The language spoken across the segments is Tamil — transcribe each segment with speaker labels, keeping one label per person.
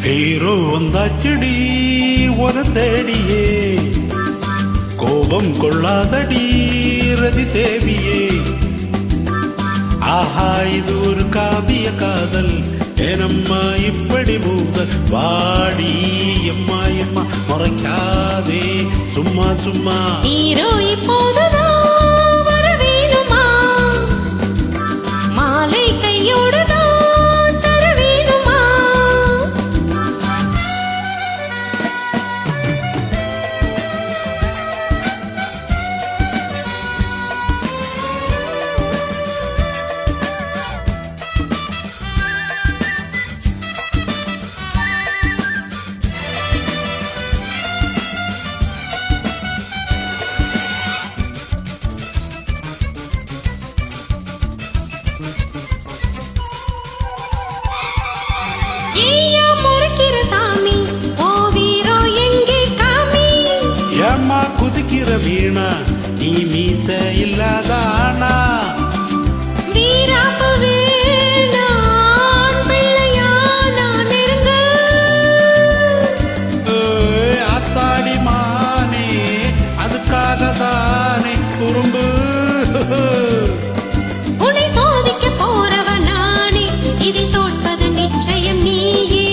Speaker 1: ஹீரோ வந்தாச்சடி ஒரு தேடியே கோபம் கொள்ளாதடி ரதி தேவியே ஆஹா இது ஒரு காவிய காதல் ஏனம்மா இப்படி மூதல் வாடி எம்மா எம்மா மறைக்காதே சும்மா சும்மா
Speaker 2: ஹீரோ இப்போதுதான் வர வேணுமா மாலை கையோடு தான் தர வேணுமா
Speaker 1: ஏம்மா குதிக்கிற வீணா நீ மீச இல்லாதானா
Speaker 2: வீராப்பு வேணான் பிள்ளையா நான் நெருங்க
Speaker 1: ஆத்தாடி மானே அதுக்காக தானே குறும்பு
Speaker 2: உன்னை சோதிக்க போறவன் நானே இதில் தோற்பது நிச்சயம் நீயே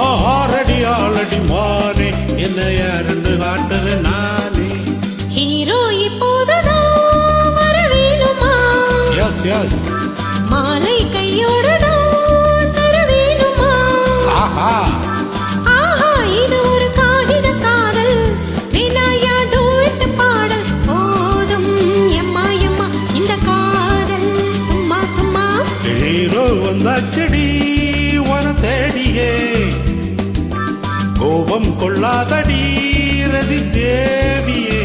Speaker 1: ஆறடி ஆளடி மானே என்ன யாருன்னு காட்டுற நானே
Speaker 2: ஹீரோ இப்போதுதான் வர வேணுமா
Speaker 1: எஸ் எஸ்
Speaker 2: மாலை கையோடு தான் தர வேணுமா
Speaker 1: ஆஹா
Speaker 2: ஆஹா இது ஒரு காகித காதல் வினாயா டூட் பாடல் போதும் எம்மா எம்மா இந்த காதல் சும்மா சும்மா
Speaker 1: ஹீரோ வந்தாச்சடி உன தேடியே கோபம் கொள்ளாதடி ரதி தேவியே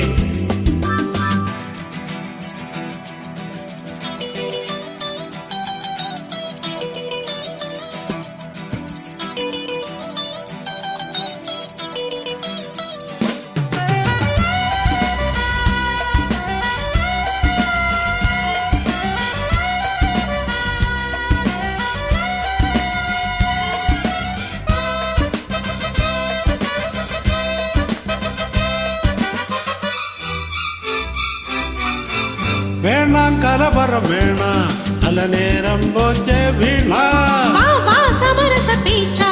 Speaker 1: வேணாம் கலவரம் வேணாம் நல்ல நேரம் போச்சே வீணா
Speaker 2: வா வா சமரச பேச்சா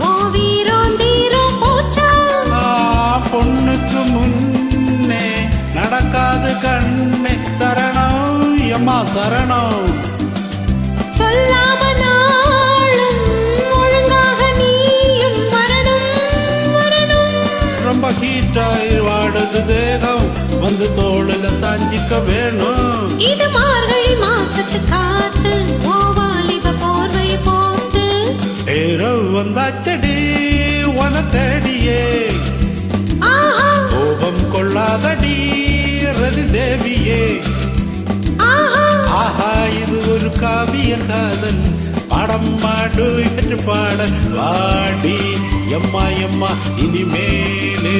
Speaker 2: ஓ வீரோம் வீரோம் போச்சா
Speaker 1: பொண்ணுக்கு முன்னே நடக்காது கண்ணே தரணம் எம்மா சரணம்
Speaker 2: சொல்லாம நாளும் ஒழுங்காக நீயும் வரணும் வரணும்
Speaker 1: ரொம்ப ஹீட்டாய் வாடுது தேகம் வந்து தோளுல தாஞ்சிக்க வேணும்
Speaker 2: இது மார்கழி மாசத்து காத்து ஓ வாலிப போர்வை போட்டு
Speaker 1: ஹீரோ வந்தாச்சடி உன தேடியே
Speaker 2: ஆஹா
Speaker 1: கோபம் கொள்ளாதடி ரதி தேவியே
Speaker 2: ஆஹா
Speaker 1: ஆஹா இது ஒரு காவிய காதல் பாடம் பாடு பாட வாடி எம்மா எம்மா இனிமேலே